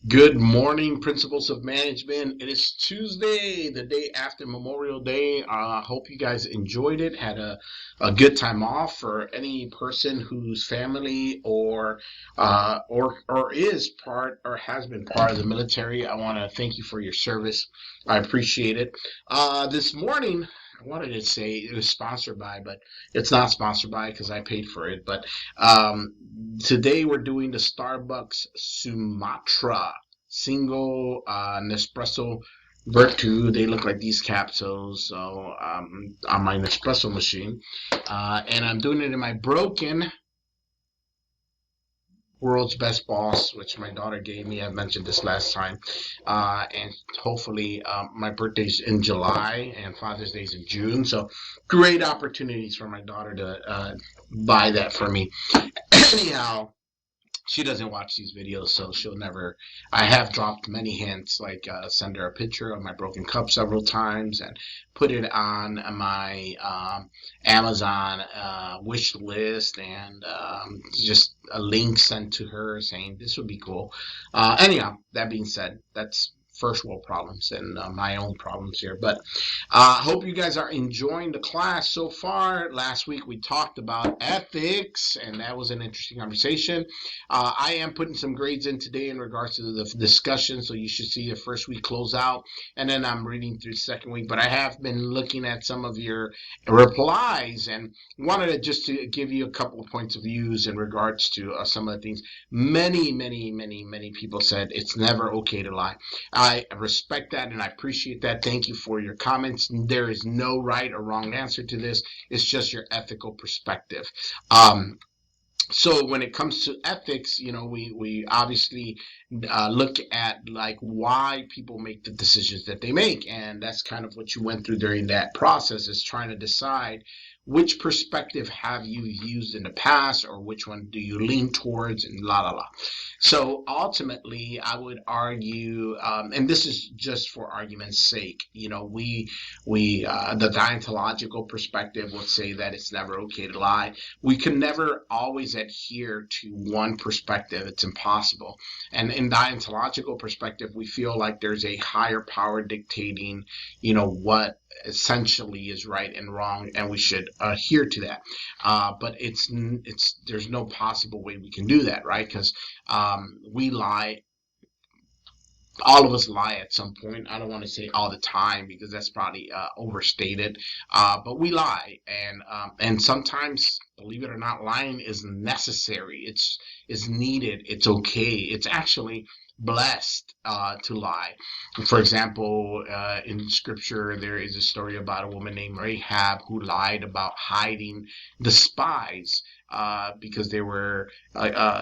Good morning, Principles of Management. It is Tuesday, the day after Memorial Day. I hope you guys enjoyed it, had a good time off. For any person whose family or is part or has been part of the military, I want to thank you for your service. I appreciate it. This morning, I wanted to say it was sponsored by, but it's not sponsored by because I paid for it. But um, today we're doing the Starbucks Sumatra single Nespresso Virtu. They look like these capsules. So on my Nespresso machine, and I'm doing it in my broken World's Best Boss, which my daughter gave me. I mentioned this last time, and hopefully my birthday's in July and Father's Day's in June. So great opportunities for my daughter to buy that for me. Anyhow, she doesn't watch these videos, so she'll never. I have dropped many hints, like send her a picture of my broken cup several times, and put it on my Amazon wish list, and just a link sent to her saying this would be cool. Anyhow, that being said, that's first world problems and my own problems here. But hope you guys are enjoying the class so far. Last week we talked about ethics, and that was an interesting conversation. I am putting some grades in today in regards to the discussion, so you should see the first week close out, and then I'm reading through the second week. But I have been looking at some of your replies and wanted to give you a couple of points of views in regards to some of the things. Many people said it's never okay to lie. I respect that and I appreciate that. Thank you for your comments. There is no right or wrong answer to this. It's just your ethical perspective. So when it comes to ethics, we obviously look at like why people make the decisions that they make, and that's kind of what you went through during that process, is trying to decide which perspective have you used in the past, or which one do you lean towards, and la la la. So ultimately, I would argue, and this is just for argument's sake, we the deontological perspective would say that it's never okay to lie. We can never always adhere to one perspective. It's impossible. And in deontological perspective, we feel like there's a higher power dictating, what essentially is right and wrong, and we should adhere to that. But it's there's no possible way we can do that, right? Because we lie. All of us lie at some point. I don't want to say all the time because that's probably overstated, but we lie, and sometimes, believe it or not, lying is necessary. It's needed. It's okay. It's actually blessed to lie. For example, in Scripture, there is a story about a woman named Rahab who lied about hiding the spies because they were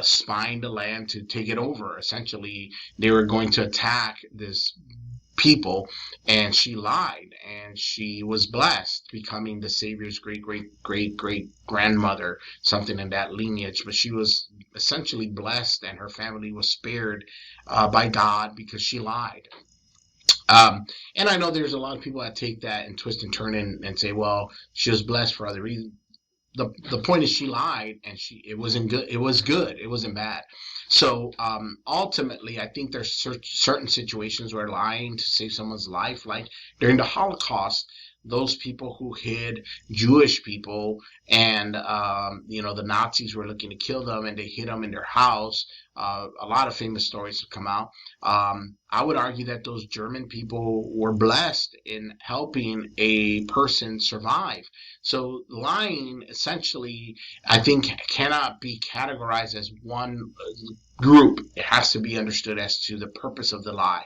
spying the land to take it over. Essentially, they were going to attack this people, and she lied, and she was blessed, becoming the Savior's great grandmother, something in that lineage. But she was essentially blessed, and her family was spared by God because she lied. Um, and I know there's a lot of people that take that and twist and turn and say, well, she was blessed for other reasons. The point is she lied, and she it wasn't good. It was good. It wasn't bad. So ultimately, I think there's certain situations where lying to save someone's life, like during the Holocaust, those people who hid Jewish people, and the Nazis were looking to kill them, and they hid them in their house. A lot of famous stories have come out. I would argue that those German people were blessed in helping a person survive. So lying essentially, I think, cannot be categorized as one group. It has to be understood as to the purpose of the lie,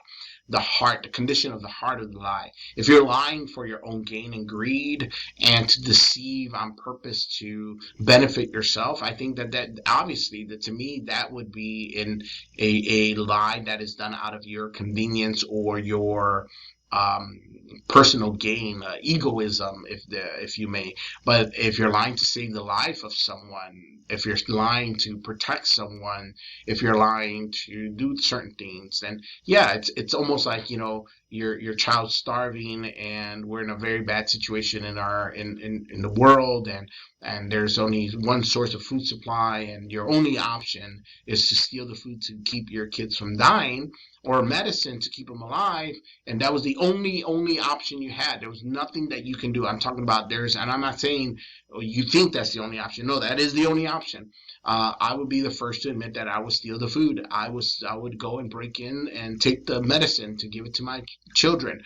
the heart, the condition of the heart of the lie. If you're lying for your own gain and greed and to deceive on purpose to benefit yourself, I think that obviously, that to me, that would be in a lie that is done out of your convenience or your um, personal gain, egoism, if you may. But if you're lying to save the life of someone, if you're lying to protect someone, if you're lying to do certain things, then yeah, it's almost like your child's starving, and we're in a very bad situation in our in the world, and there's only one source of food supply, and your only option is to steal the food to keep your kids from dying, or medicine to keep them alive, and that was the only option you had. There was nothing that you can do. I'm talking about and I'm not saying you think that's the only option. No, that is the only option. I would be the first to admit that I would steal the food. I would go and break in and take the medicine to give it to my children,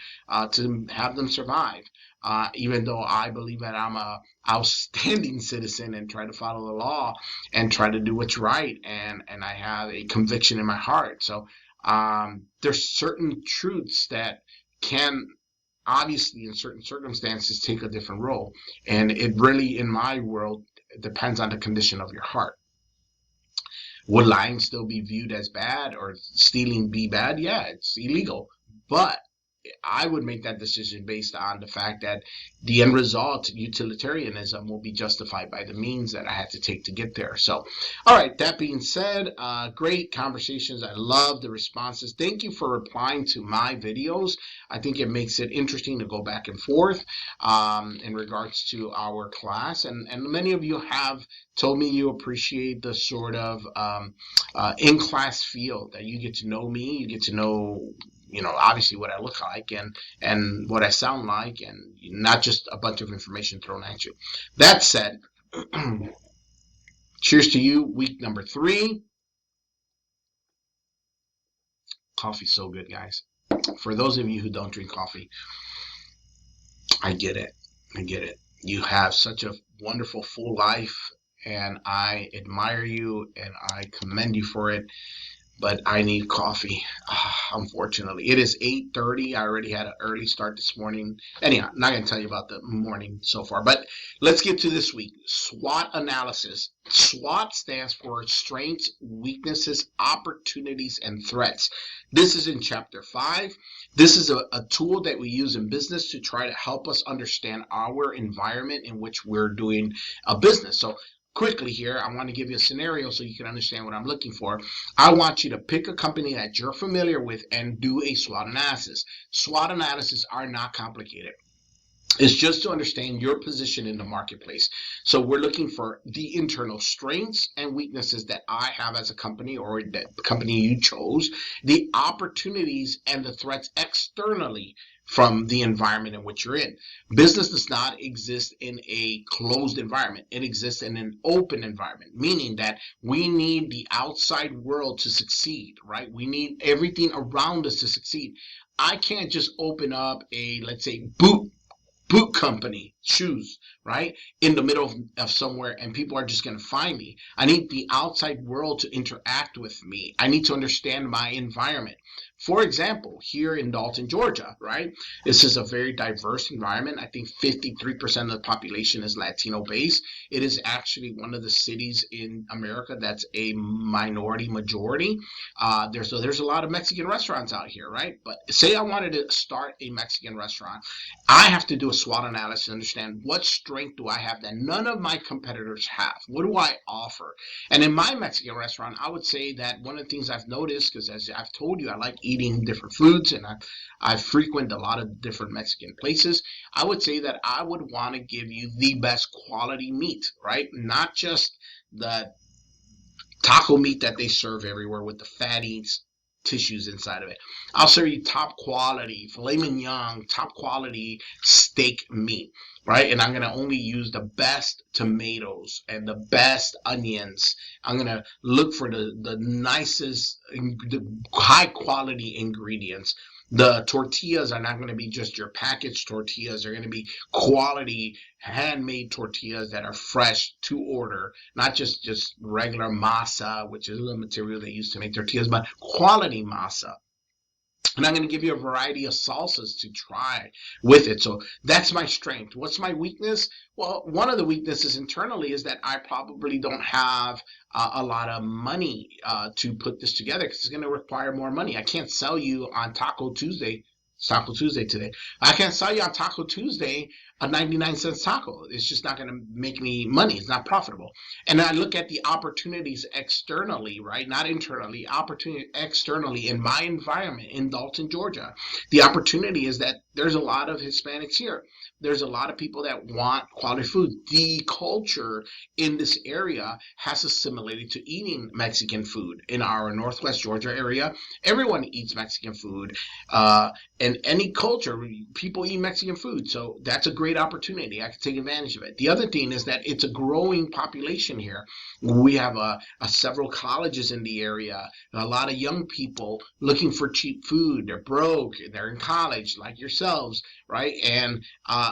to have them survive. Even though I believe that I'm a outstanding citizen and try to follow the law and try to do what's right, and I have a conviction in my heart. So there's certain truths that can obviously in certain circumstances take a different role, and it really, in my world, depends on the condition of your heart. Would lying still be viewed as bad, or stealing be bad? Yeah, it's illegal. But I would make that decision based on the fact that the end result, utilitarianism, will be justified by the means that I had to take to get there. So, all right, that being said, great conversations. I love the responses. Thank you for replying to my videos. I think it makes it interesting to go back and forth in regards to our class. And many of you have told me you appreciate the sort of in-class feel, that you get to know me, you get to know obviously what I look like and what I sound like, and not just a bunch of information thrown at you. That said, cheers to you. Week number 3. Coffee's so good, guys. For those of you who don't drink coffee, I get it. I get it. You have such a wonderful, full life, and I admire you and I commend you for it. But I need coffee, unfortunately. It is 8:30. I already had an early start this morning. Anyhow, I'm not going to tell you about the morning so far. But let's get to this week. SWOT analysis. SWOT stands for strengths, weaknesses, opportunities, and threats. This is in chapter 5. This is a tool that we use in business to try to help us understand our environment in which we're doing a business. So quickly here, I want to give you a scenario so you can understand what I'm looking for. I want you to pick a company that you're familiar with and do a SWOT analysis. SWOT analysis are not complicated. It's just to understand your position in the marketplace. So we're looking for the internal strengths and weaknesses that I have as a company, or that company you chose, the opportunities and the threats externally from the environment in which you're in. Business does not exist in a closed environment. It exists in an open environment, meaning that we need the outside world to succeed, right? We need everything around us to succeed. I can't just open up a, let's say, boot company, shoes, right, in the middle of somewhere, and people are just going to find me. I need the outside world to interact with me. I need to understand my environment. For example, here in Dalton, Georgia, right, this is a very diverse environment. I think 53% of the population is Latino based. It is actually one of the cities in America that's a minority majority. There's a lot of Mexican restaurants out here, right? But say I wanted to start a Mexican restaurant, I have to do a SWOT analysis to understand what strength do I have that none of my competitors have. What do I offer? And in my Mexican restaurant, I would say that one of the things I've noticed, because as I've told you, I like eating different foods, and I frequent a lot of different Mexican places. I would say that I would want to give you the best quality meat, right? Not just the taco meat that they serve everywhere with the fatty tissues inside of it. I'll serve you top quality filet mignon, top quality steak meat, right? And I'm going to only use the best tomatoes and the best onions. I'm going to look for the nicest, the high quality ingredients. The tortillas are not going to be just your packaged tortillas. They're going to be quality handmade tortillas that are fresh to order, not just regular masa, which is the material they use to make tortillas, but quality masa. And I'm going to give you a variety of salsas to try with it. So that's my strength. What's my weakness? Well, one of the weaknesses internally is that I probably don't have a lot of money to put this together, because it's going to require more money. I can't sell you on Taco Tuesday. It's Taco Tuesday today. I can't sell you on Taco Tuesday a 99 cents taco. It's just not going to make me money. It's not profitable. And I look at the opportunities externally, right? Not internally, opportunity externally in my environment in Dalton, Georgia. The opportunity is that there's a lot of Hispanics here. There's a lot of people that want quality food. The culture in this area has assimilated to eating Mexican food. In our Northwest Georgia area, everyone eats Mexican food. In any culture, people eat Mexican food. So that's a great opportunity. I can take advantage of it. The other thing is that it's a growing population here. We have several colleges in the area, a lot of young people looking for cheap food. They're broke, they're in college like yourselves, right? And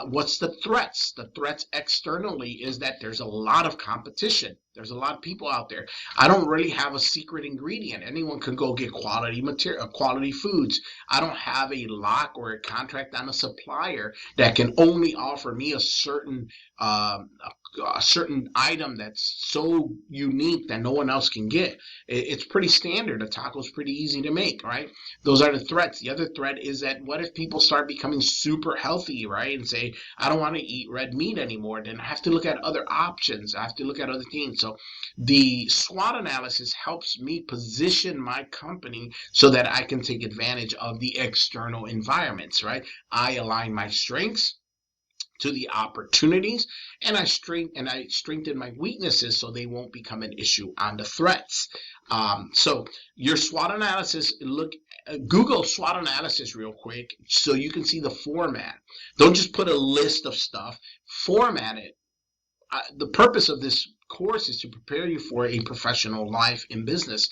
what's the threats? The threats externally is that there's a lot of competition. There's a lot of people out there. I don't really have a secret ingredient. Anyone can go get quality material, quality foods. I don't have a lock or a contract on a supplier that can only offer me a certain item that's so unique that no one else can get. It's pretty standard. A taco's pretty easy to make, right? Those are the threats. The other threat is that what if people start becoming super healthy, right? And say, I don't want to eat red meat anymore. Then I have to look at other options. I have to look at other things. So the SWOT analysis helps me position my company so that I can take advantage of the external environments, right? I align my strengths to the opportunities, and I strengthen my weaknesses so they won't become an issue on the threats. So your SWOT analysis, Google SWOT analysis real quick so you can see the format. Don't just put a list of stuff, format it. The purpose of this course is to prepare you for a professional life in business.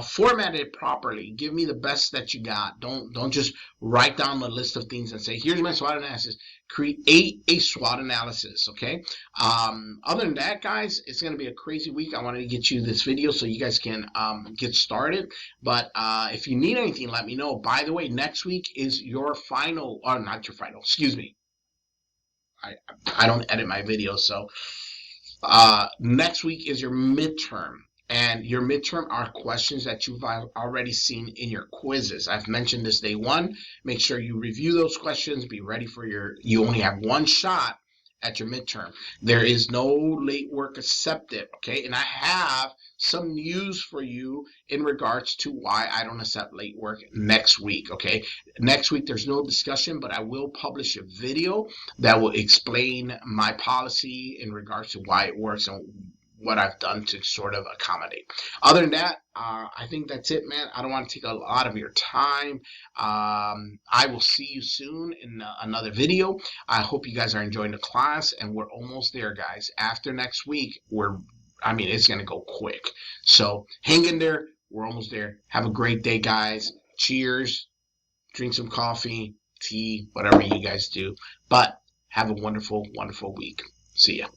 Format it properly. Give me the best that you got. Don't just write down the list of things and say, here's my SWOT analysis. Create a SWOT analysis, okay? Other than that, guys, it's going to be a crazy week. I wanted to get you this video so you guys can get started. But if you need anything, let me know. By the way, next week is your final, or not your final, excuse me. I don't edit my videos, so next week is your midterm. And your midterm are questions that you've already seen in your quizzes. I've mentioned this day one. Make sure you review those questions. Be ready for you only have one shot at your midterm. There is no late work accepted, okay? And I have some news for you in regards to why I don't accept late work next week, okay? Next week, there's no discussion, but I will publish a video that will explain my policy in regards to why it works and what I've done to sort of accommodate. Other than that, I think that's it, man. I don't want to take a lot of your time. I will see you soon in another video. I hope you guys are enjoying the class, and we're almost there, guys. After next week, it's going to go quick. So hang in there. We're almost there. Have a great day, guys. Cheers. Drink some coffee, tea, whatever you guys do. But have a wonderful, wonderful week. See ya.